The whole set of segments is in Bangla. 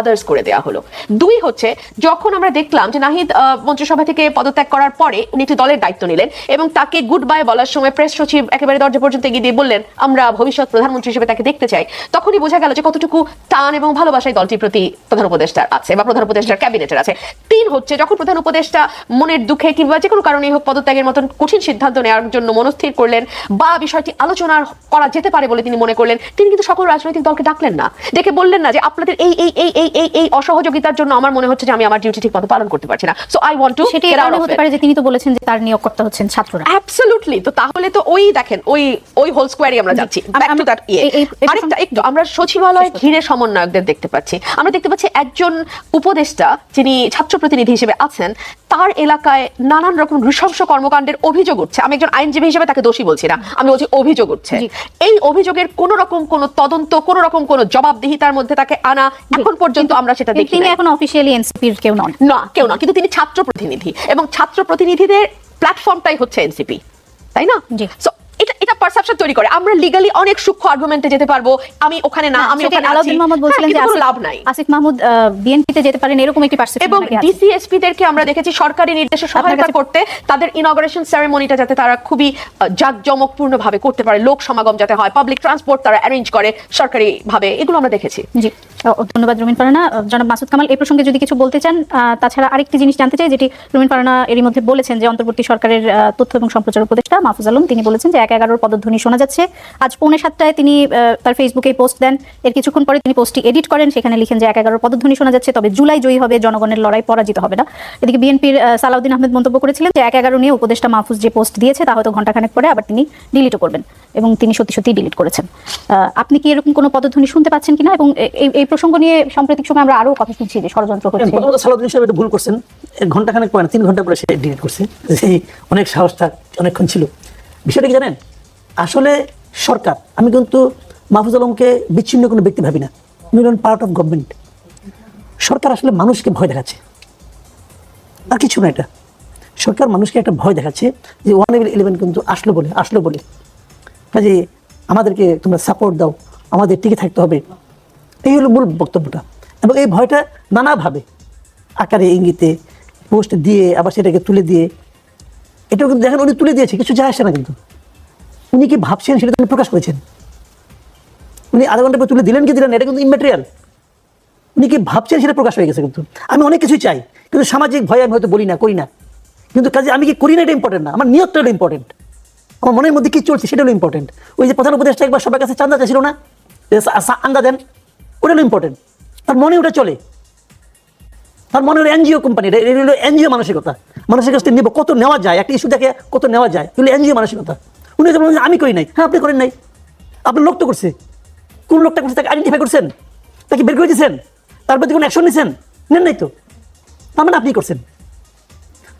আদার্স করে দেওয়া হলো। দুই হচ্ছে, যখন আমরা দেখলাম যে নাহিদ মন্ত্রিসভা থেকে পদত্যাগ করার পরে উনি একটি দলের দায়িত্ব নিলেন এবং তাকে গুড বাই বলার সময় প্রেস সচিব একেবারে দরজা পর্যন্ত এগিয়ে দিয়ে বললেন আমরা ভবিষ্যৎ প্রধানমন্ত্রী হিসেবে তাকে দেখতে চাই, তখনই বোঝা গেল যে কতটুকু টান এবং ভালোবাসায় দলটির প্রতি প্রধান উপদেষ্টার আছে বা প্রধান উপদেষ্টার ক্যাবিনেটের আছে। তিন হচ্ছে, যখন প্রধান উপদেষ্টা মনের দুঃখে কিংবা যে কোনো কারণে হোক পদত্যাগের মতন কঠিন সিদ্ধান্ত নেওয়ার জন্য মনস্থির করলেন বা বিষয়টি আলোচনা করা যেতে পারে বলে তিনি মনে করলেন, তিনি কিন্তু সকল রাজনৈতিক দলকে ডাকলেন না, ডেকে বললেন না যে আপনাদের এই এই এই এই এই এই অসহযোগিতার জন্য আমার মনে হচ্ছে যে আমি আমার ডিউটি ঠিকমতো পালন করতে পারছি না, সো আই ওয়ান্ট টু। সেটা কারণে হতে পারে যে তিনি তো বলেছেন যে তার নিয়োগকর্তা হচ্ছেন ছাত্ররা। অ্যাবসলিউটলি। তো তাহলে তো ওই দেখেন ওই হোল স্কোয়ারই আমরা যাচ্ছি। আরেকটা একটু আমরা সচিবালয় ঘিরে সমন্বয়কদের দেখতে পাচ্ছি, আমরা দেখতে পাচ্ছি একজন উপদেষ্টা যিনি ছাত্র প্রতিনিধি হিসেবে আছেন, তার এলাকায় নানান রকম নৃশংস কর্মকাণ্ডের অভিযোগ উঠছে। আমি একজন আইনজীবী হিসেবে তাকে দোষী বলছি না, আমি বলছি অভিযোগ উঠছে। এই অভিযোগের কোন রকম কোন তদন্ত, কোন রকম কোন জবাবদিহিতার মধ্যে তাকে আনা এখন পর্যন্ত আমরা সেটা দেখি। তিনি এখন অফিশিয়ালি এনসিপির কেউ নন, কেউ না, কিন্তু তিনি ছাত্র প্রতিনিধি এবং ছাত্র প্রতিনিধিদের প্ল্যাটফর্মটাই হচ্ছে এনসিপি, তাই না? সো এটা পারসেপশন তৈরি করে। আমরা লিগালি অনেক সূক্ষ্ম আর্গুমেন্টে যেতে পারবো, আমি ওখানে না, আমি ওখানে আছি। আলাউদ্দিন মাহমুদ বলছিলেন যে লাভ নাই, আসিফ মাহমুদ বিএনপিতে যেতে পারেন এরকম একটি পারসেপশন। এবং ডিসিএসপি দেরকে আমরা দেখেছি সরকারি নির্দেশে সহায়তা করতে, তাদের ইনঅগারেশন সেরেমনিটা যাতে তারা খুবই জাঁকজমকপূর্ণ ভাবে করতে পারে, লোক সমাগম যাতে হয়, পাবলিক ট্রান্সপোর্ট তারা অ্যারেঞ্জ করে সরকারি ভাবে, এগুলো আমরা দেখেছি। জি, ধন্যবাদ রুমিন ফারহানা। জনাব মাসুদ কামাল এই প্রসঙ্গে যদি কিছু বলতে চান। তাছাড়া আরেকটি জিনিস জানতে চাই, যেটি রুমিন ফারহানা এরই মধ্যে বলেছেন যে অন্তর্বর্তী সরকারের তথ্য এবং সম্প্রচার উপদেষ্টা মাহফুজ আলম তিনি বলেছেন যে 1-11 পদধ্বনি শোনা যাচ্ছে। আজ 6:45 তিনি তার ফেসবুকে পোস্ট দেন, এর কিছুক্ষণ পরে তিনি পোস্টটি এডিট করেন, সেখানে লিখেন যে 1-11 পদধ্বনি শোনা যাচ্ছে, তবে জুলাই জয়ী হবে, জনগণের লড়াই পরাজিত হবে না। এদিকে বিএনপির সালাউদ্দিন আহমেদ মন্তব্য করেছিলেন যে 1-11 নিয়ে উপদেষ্টা মাহফুজ যে পোস্ট দিয়েছে তা হয়তো ঘণ্টাখানেক পরে আবার তিনি ডিলিটও করবেন, এবং তিনি সত্যি সত্যি ডিলিট করেছেন। আপনি কি এরকম কোনো পদধ্বনি শুনতে পাচ্ছেন কিনা? এবং এই প্রসঙ্গ নিয়ে সাম্প্রতিক সময় আমরা আরো কথা শুনছি যে ষড়যন্ত্র হচ্ছে। সালাউদ্দিন সাহেব এটা ভুল করছেন, ঘণ্টাখানেক পরে 3 ঘন্টা পরে সে ডিলিট করছে। সেই অনেক সাহসটা অনেকক্ষণ ছিল। বিষয়টা কি জানেন, আসলে সরকার, আমি কিন্তু মাহফুজ আলমকে বিচ্ছিন্ন কোনো ব্যক্তি ভাবি না, পার্ট অফ গভর্নমেন্ট। সরকার আসলে মানুষকে ভয় দেখাচ্ছে, আর কিছু না। এটা সরকার মানুষকে একটা ভয় দেখাচ্ছে যে 111 কিন্তু আসলো বলে কাজে আমাদেরকে তোমরা সাপোর্ট দাও, আমাদের টিকে থাকতে হবে, এই হলো মূল বক্তব্যটা। এবং এই ভয়টা নানাভাবে আকারে ইঙ্গিতে পোস্ট দিয়ে আবার সেটাকে তুলে দিয়ে, এটাও কিন্তু দেখেন উনি তুলে দিয়েছে, কিছু যায় আসে না। কিন্তু উনি কি ভাবছেন সেটা তিনি প্রকাশ করেছেন। উনি আধা ঘন্টা পর তুলে দিলেন কি দিলেন এটা কিন্তু ইম্যাটেরিয়াল। উনি কি ভাবছেন সেটা প্রকাশ হয়ে গেছে। কিন্তু আমি অনেক কিছুই চাই, কিন্তু সামাজিক ভয়ে আমি হয়তো বলি না, করি না। কিন্তু কাজে আমি কি করি না এটা ইম্পর্টেন্ট না, আমার নিয়তটা হলো ইম্পর্টেন্ট, আমার মনের মধ্যে কি চলছে সেটা হলো ইম্পর্টেন্ট। ওই যে প্রধান উপদেষ্টা একবার সবার কাছে চান্দা চাইছিল না, আন্দা দেন, ওটা হলো ইম্পর্টেন্ট। তার মনে ওটা চলে, তার মনে হলো এনজিও কোম্পানি, হলো এনজিও মানসিকতা। মানুষের কাছ থেকে নিব কত নেওয়া যায়, একটা ইস্যু দেখে কত নেওয়া যায়, এগুলো এনজিও মানসিকতা। উনি আমি করি নাই, হ্যাঁ আপনি করেন নাই, আপনার লোক তো করছে। কোন লোকটা করছে তাকে আইডেন্টিফাই করছেন, তাকে বের করে দিয়েছেন, তার প্রতি কোনো অ্যাকশন নিয়েছেন? নেন নাই তো, তার মানে আপনি করছেন।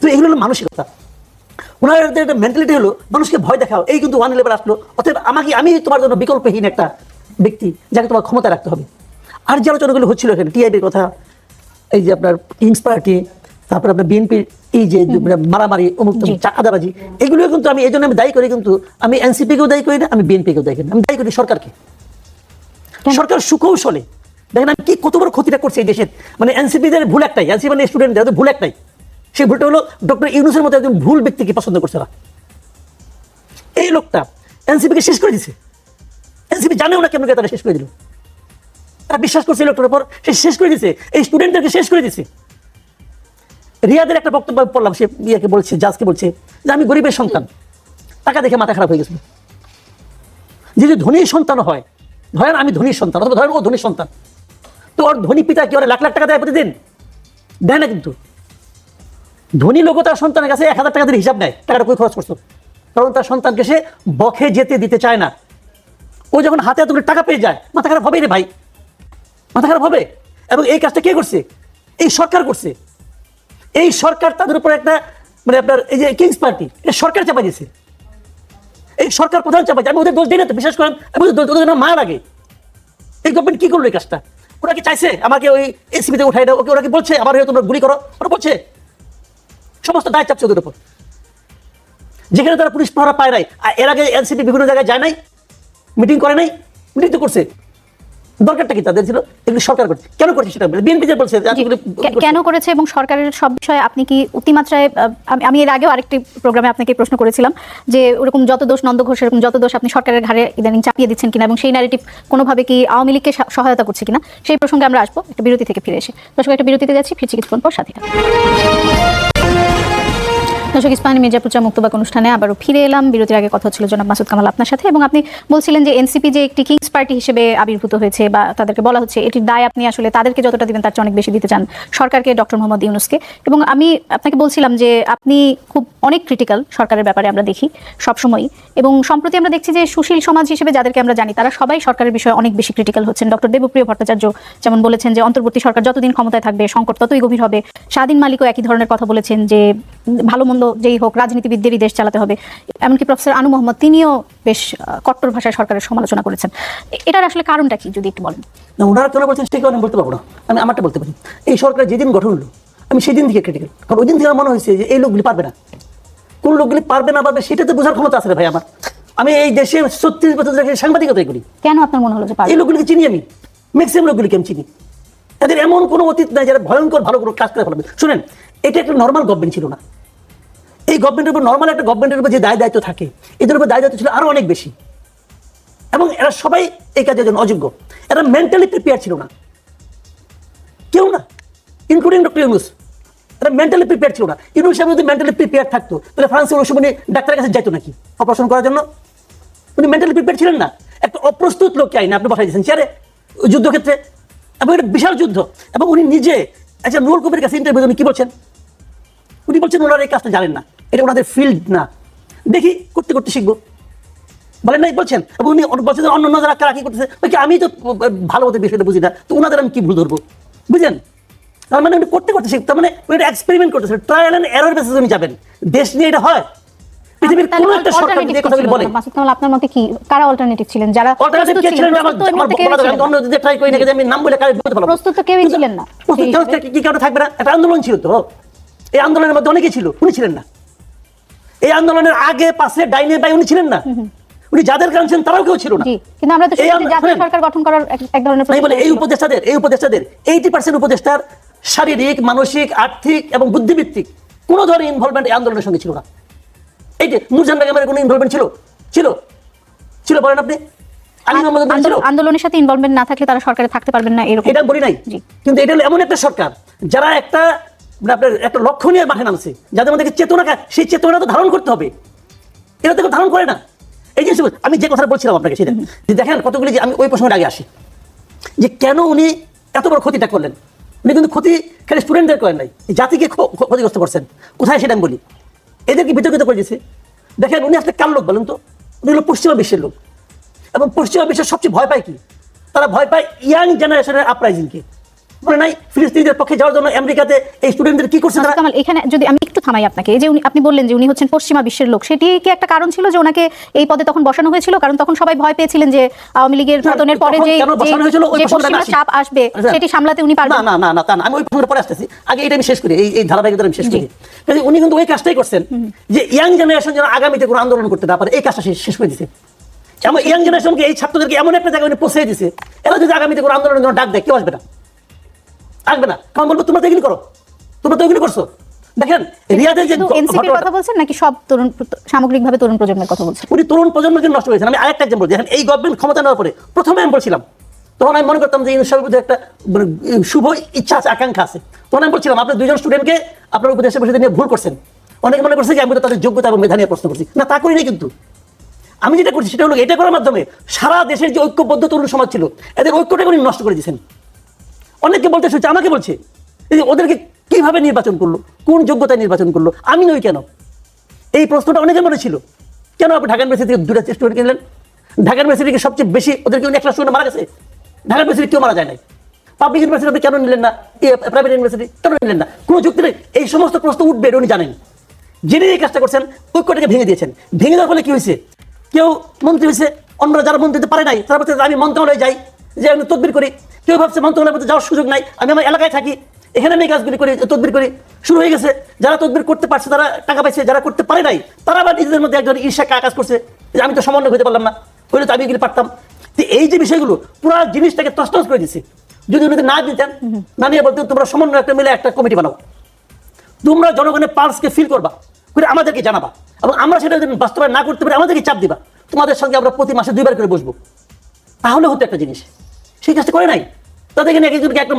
তো এগুলো হলো মানসিকতা। ওনার একটা মেন্টালিটি হলো মানুষকে ভয় দেখাও, এই কিন্তু 111 আসলো, অতএব আমি তোমার জন্য বিকল্পহীন একটা ব্যক্তি যাকে তোমার ক্ষমতা রাখতে হবে। আর যে আলোচনাগুলো হচ্ছিল এখানে টিআইবির কথা, এই যে আপনার কিংস পার্টি, তারপর আপনার বিএনপির এই যে মারামারি, অমুক চাঁদাবাজি, এগুলো কিন্তু আমি এই জন্য আমি দায়ী করি। কিন্তু আমি এনসিপিকেও দায়ী করি না, আমি বিএনপিকেও দায়ী করি না, আমি দায়ী করি সরকারকে। সরকার সুকৌশলে দেখেন আমি কি কত বড় ক্ষতিটা করছে এই দেশের। মানে এনসিপিদের ভুল একটাই, এনসিপি মানে স্টুডেন্টদের ভুল একটাই, সেই ভুলটা হলো ডক্টর ইউনূসের মতো একজন ভুল ব্যক্তিকে পছন্দ করছে না। এই লোকটা এনসিপিকে শেষ করে দিছে। এনসিপি জানেও না কেমন তারা শেষ করে দিল, তারা বিশ্বাস করছে লোকটার উপর, সে শেষ করে দিছে, এই স্টুডেন্টদেরকে শেষ করে দিছে। রিয়াদের একটা বক্তব্য পড়লাম, সে ইয়াকে বলছে, জাজকে বলছে যে আমি গরিবের সন্তান, টাকা দেখে মাথা খারাপ হয়ে গেছিল। যদি ধনীর সন্তান হয়, ধরেন আমি ধনীর সন্তান, অথবা ধরেন ও ধনীর সন্তান, তো ওর ধনী পিতা কি ওরা লাখ লাখ টাকা দেয় প্রতিদিন? দেয় না। কিন্তু ধনী লোক তার সন্তানের কাছে 1000 টাকা দিয়ে হিসাব নেয়, টাকাটা কই খরচ করছো, কারণ তার সন্তানকে সে বখে যেতে দিতে চায় না। ও যখন হাতে হাতে করে টাকা পেয়ে যায়, মাথা খারাপ হবে রে ভাই, মাথা খারাপ হবে। এবং এই কাজটা কে করছে? এই সরকার করছে। এই সরকার তাদের উপর একটা মানে আপনার এই যে কিংস পার্টি, এটা সরকার চাপা দিয়েছে, এই সরকার প্রধান চাপা। আমি ওদের দোষ দিই না তো, বিশ্বাস করেন আমি ওদের মায়া লাগে। এই গভর্নমেন্ট কি করলো এই কাজটা? ওরা কি চাইছে আমাকে ওই এসিবিতে উঠাই দাও? ওরা কি বলছে আমার হয়ে তোমরা গুলি করো? ওরা বলছে সমস্ত দায় চাপছে ওদের উপর, যেখানে তারা পুলিশ পাহারা পায় নাই। এর আগে এনসিপি বিভিন্ন জায়গায় যায় নাই, মিটিং করে নাই, মিটিং তো করছে। দরকারটা কি তাদের ছিল? এগুলি সরকার করছে, কেন করছে সেটা বিএনপি যে বলছে কেন করেছে এবং সরকারের সব বিষয়ে আপনি কি অতিমাত্রায় আমি এর আগেও আরেকটি প্রোগ্রামে আপনাকে প্রশ্ন করেছিলাম যে ওরকম যত দোষ নন্দ ঘোষ এরকম যত দোষ আপনি সরকারের ঘাড়ে ইদানিং চাপিয়ে দিচ্ছেন কিনা এবং সেই ন্যারেটিভ কোনোভাবে কি আওয়ামী লীগকে সহায়তা করছে কিনা সেই প্রসঙ্গে আমরা আসবো একটা বিরতি থেকে ফিরে এসে। দর্শক একটা বিরতিতে যাচ্ছি, ফিরছি কিছুক্ষণ পর, সাথে থাকুন। দর্শক ইস্পাহানি মির্জাপুর চা মুক্তবাক অনুষ্ঠানে আবারও ফিরে এলাম। বিরতির আগে কথা হচ্ছিল জনাব মাসুদ কামাল আপনার সাথে, এবং আপনি বলছিলেন যে এনসিপি যে একটি কিংস পার্টি হিসেবে আবির্ভূত হয়েছে বা তাদেরকে বলা হচ্ছে, এটির দায় আপনি আসলে তাদেরকে যতটা দিবেন তার চেয়ে অনেক বেশি দিতে চান সরকারকে, ডক্টর মোহাম্মদ ইউনূসকে। এবং আমি আপনাকে বলছিলাম যে আপনি খুব অনেক ক্রিটিক্যাল সরকারের ব্যাপারে আমরা দেখি সবসময়ই, এবং সম্প্রতি আমরা দেখছি যে সুশীল সমাজ হিসেবে যাদেরকে আমরা জানি তারা সবাই সরকারের বিষয়ে অনেক বেশি ক্রিটিক্যাল হচ্ছেন। ডক্টর দেবপ্রিয় ভট্টাচার্য যেমন বলেছেন যে অন্তর্বর্তী সরকার যতদিন ক্ষমতায় থাকবে সংকট ততই গভীর হবে। স্বাধীন মালিকও একই ধরনের কথা বলেছেন যে ভালো মন্দ যেই হোক রাজনীতিবিদদেরই দেশ চালাতে হবে। এমনকি প্রফেসর আনু মোহাম্মদ তিনিও বেশ কট্টর ভাষায় সরকারের সমালোচনা করেছেন। এটার আসলে কারণটা কি যদি একটু বলেন? না, ওনারা কেন বলছেন সেই কারণে বলতে পারবো না, আমি আমারটা বলতে পারি। এই সরকার যেদিন গঠন হলো আমি সেদিন থেকে ক্রিটিক্যাল, কারণ ওই দিন থেকে আমার মনে হয়েছে যে এই লোকগুলি পারবে না। কোন লোকগুলি পারবে না পারবে সেটাতে বোঝার ক্ষমতা আছে রে ভাই আমার। আমি এই দেশে 36 বছর ধরে সাংবাদিকতাই করি। কেন আপনার মনে হলো যে এই লোকগুলিকে চিনি আমি, ম্যাক্সিমাম লোকগুলিকে আমি চিনি। এদের এমন কোনো অতীত নাই যারা ভয়ঙ্কর ভালো কোনো কাজ করে ফেলবে। শুনেন, এটা একটা নর্মাল গভর্নমেন্ট ছিল না। এই গভর্নমেন্টের উপর, নর্মাল একটা গভর্নমেন্টের উপর যে দায় দায়িত্ব থাকে, এদের উপর দায় দায়িত্ব ছিল আরো অনেক বেশি, এবং এরা সবাই এই কাজের জন্য অযোগ্য। এরা মেন্টালি প্রিপেয়ার ছিল না, কেউ না, ইনক্লুডিং ডক্টর ইউনূস। এরা মেন্টালি প্রিপেয়ার ছিল না। ইউনূস সাহেব যদি মেন্টালি প্রিপেয়ার থাকতো তাহলে ফ্রান্সের ওই সময় ডাক্তারের কাছে যাইতো নাকি অপারেশন করার জন্য? উনি মেন্টালি প্রিপেয়ার ছিলেন না। একটা অপ্রস্তুত লোককে আইনে আপনি বসাই দিয়েছেন চেয়ারে যুদ্ধক্ষেত্রে, এবং এটা বিশাল যুদ্ধ। এবং উনি নিজে আচ্ছা নুরুল কবির কাছে ইন্টারভিউ উনি কি বলছেন? উনি বলছেন ওনারা এই কাজটা জানেন না, এটা ওনাদের ফিল্ড না, দেখি করতে করতে শিখবো বলেন নাই বলছেন। এবং উনি বলছেন অন্য যারা কারা কি করতেছে, আমি তো ভালো মতো বিষয়টা বুঝি না, তো ওনাদের আমি কি ভুল ধরবো? বুঝলেন? তার মানে উনি করতে করতে শিখতে, মানে উনি এক্সপেরিমেন্ট করতেছে, ট্রায়াল এন্ড এরর বেসিসে উনি যাবেন। দেশ নিয়ে এটা হয়? পৃথিবীর কোন একটা সরকার যদি এই কথাগুলি বলে? মাসুদ কামাল আপনার মতে কি কারা অল্টারনেটিভ ছিলেন? যারা অল্টারনেটিভ কে ছিলেন? অন্য যদি ট্রাই করি না, আমি নাম বলে কারে বলতে পারবো? প্রস্তুত তো কেউই ছিলেন না। কি কারণে থাকবে না? একটা আন্দোলন ছিল তো, এই আন্দোলনের মধ্যে অনেকেই ছিল, উনি ছিলেন না। এই আন্দোলনের আগে পাশে ডাইনে বাই উনি ছিলেন না। উনি যাদের কারণ ছিলেন তারাও কেউ ছিল না। কিন্তু আমরা তো জাতীয় সরকার গঠন করার এক ধরনের এই উপদেষ্টাদের 80% উপদেষ্টার শারীরিক, মানসিক, আর্থিক এবং বুদ্ধিভিত্তিক কোন ধরনের ইনভলভমেন্ট এই আন্দোলনের সঙ্গে ছিল না। এই যে নূরজাহান বেগমের কোনো ইনভলভমেন্ট ছিল? ছিল ছিল বলেন আপনি? আলী মোহাম্মদ ছিল? আন্দোলনের সাথে ইনভলভমেন্ট না থাকলে তারা সরকারে থাকতে পারবেন না, এরকম এটা বলি নাই। কিন্তু এটা হলো এমন একটা সরকার যারা একটা আপনার একটা লক্ষ্য নিয়ে মাঠে নামছে, যাদের মধ্যে চেতনা, সেই চেতনা তো ধারণ করতে হবে। এরা তো ধারণ করে না। এই জিনিস আমি যে কথা বলছিলাম আপনাকে সেটা যে দেখেন কতগুলি, যে আমি ওই প্রসঙ্গের আগে আসি যে কেন উনি এত বড় ক্ষতিটা করলেন। উনি কিন্তু ক্ষতি খালি স্টুডেন্টদের করেন নাই, জাতিকে ক্ষতিগ্রস্ত করছেন। কোথায় সেটা আমি বলি, এদেরকে বিতর্কিত করে দিয়েছে। দেখেন উনি আসলে কার লোক বলেন তো? উনি হলো পশ্চিমা বিশ্বের লোক, এবং পশ্চিমা বিশ্বের সবচেয়ে ভয় পায় কি? তারা ভয় পায় ইয়াং জেনারেশনের আপরাইজিংকে। মনে নাই ফিলিস্তিনিদের পক্ষে যাওয়ার জন্য আমেরিকাতে এই স্টুডেন্টদের কি করছে তারা? কামাল, এখানে যদি আমি একটু থামাই আপনাকে, এই যে আপনি বললেন যে উনি হচ্ছেন পশ্চিমা বিশ্বের লোক, সেটি কি একটা কারণ ছিল যে ওনাকে এই পদে তখন বসানো হয়েছিল? কারণ তখন সবাই ভয় পেয়েছিলেন যে আওয়ামী লীগের পতনের পরে যে পশ্চিমা চাপ আসবে সেটি সামলাতে উনি পারবেন না। না না তা না, আমি ওই প্রসঙ্গে পরে আসতেছি, আগে এটা আমি শেষ করি, এই ধারাবাহিকতা আমি শেষ করি। উনি কিন্তু ওই কাজটাই করছেন যে ইয়াং জেনারেশন যেন আগামীতে কোনো আন্দোলন করতে না পারে, এই কাজটা শেষ করে দিচ্ছে। এমন ইয়াং জেনারেশনকে, এই ছাত্রদেরকে এমন একটা জায়গায় পৌঁছে দিচ্ছে, এরা যদি আগামীতে কোনো আন্দোলনের জন্য ডাক দেয় কেউ আসবে না, আসবে না। কারণ বলবো তোমরা তো এগুলি করো, তোমরা তো এগুলি করছো। দেখেন রিয়াদের যে এনসিপির কথা বলছেন নাকি সব তরুণ, সামগ্রিকভাবে তরুণ প্রজন্মের কথা বলছেন? উনি তরুণ প্রজন্মকে নষ্ট করেছেন। আমি আরেকটা এক্সাম্পল, দেখেন এই গভর্নমেন্ট ক্ষমতা নেওয়ার পরে প্রথমে আমি বলছিলাম, তখন আমি মনে করতাম যে ইউনূস সাহেবের একটা শুভ ইচ্ছা আছে, আকাঙ্ক্ষা আছে। তখন আমি বলছিলাম আপনার দুইজন স্টুডেন্টকে আপনার উপদেশের বিষয়টা নিয়ে ভুল করছেন। অনেকে মনে করছে যে আমি তো তাদের যোগ্যতা এবং মেধা নিয়ে প্রশ্ন করছি। না, তা করি নাই। কিন্তু আমি যেটা করছি সেটা হলো এটা করার মাধ্যমে সারা দেশের যে ঐক্যবদ্ধ তরুণ সমাজ ছিল এদের ঐক্যটাকে উনি নষ্ট করে দিয়েছেন। অনেকে বলতে শুনছে, আমাকে বলছে ওদেরকে কিভাবে নির্বাচন করলো, কোন যোগ্যতায় নির্বাচন করলো, আমি নই কেন? এই প্রশ্নটা অনেকের মনে ছিল। কেন আপনি ঢাকা ইউনিভার্সিটি থেকে 2টা স্টুডেন্ট কিনলেন? ঢাকা ইউনিভার্সিটিকে সবচেয়ে বেশি ওদেরকে 1 লাখ স্টুডেন্ট মারা গেছে, ঢাকা ইউনিভার্সিটি কেউ মারা যায় নাই। পাবলিক ইউনিভার্সিটি আপনি কেন নিলেন না? প্রাইভেট ইউনিভার্সিটি কেন নিলেন না? কোনো যুক্তি নেই। এই সমস্ত প্রশ্ন উঠবে, উনি জানেন। জেনে এই কাজটা করছেন, ঐক্যটাকে ভেঙে দিয়েছেন। ভেঙে দেওয়ার ফলে কি হয়েছে? কেউ মন্ত্রী হয়েছে, অন্যরা যারা মন্ত্রী হতে পারে নাই তারা বলছে আমি মন্ত্রণালয়ে যাই, যে আমি তদবির করি। কেউ ভাবছে মন্ত্রণালয়ের মধ্যে যাওয়ার সুযোগ নাই, আমি আমার এলাকায় থাকি, এখানে আমি কাজগুলি করি, তদবির করি। শুরু হয়ে গেছে। যারা তদবির করতে পারছে তারা টাকা পাইছে, যারা করতে পারে নাই তারা আবার নিজেদের মধ্যে একজন ঈর্ষা কাজ করছে যে আমি তো সমন্বয় হতে পারলাম না, হইলে তো আমি এগুলি পারতাম। তো এই যে বিষয়গুলো পুরো জিনিসটাকে তছনছ করে দিচ্ছে। যদি উনি না দিতেন, না নিয়ে বলতেন তোমরা সমন্বয় একটা মিলে একটা কমিটি বানাও, তোমরা জনগণের পালসকে ফিল করবা, করে আমাদেরকে জানাবা, এবং আমরা সেটা যদি বাস্তবায়ন না করতে পারি আমাদেরকে চাপ দিবা, তোমাদের সঙ্গে আমরা প্রতি মাসে 2 বার করে বসবো, তাহলে হতো একটা জিনিস। সেই কাজটা করে নাই। তাদেরকে একজনকে একটা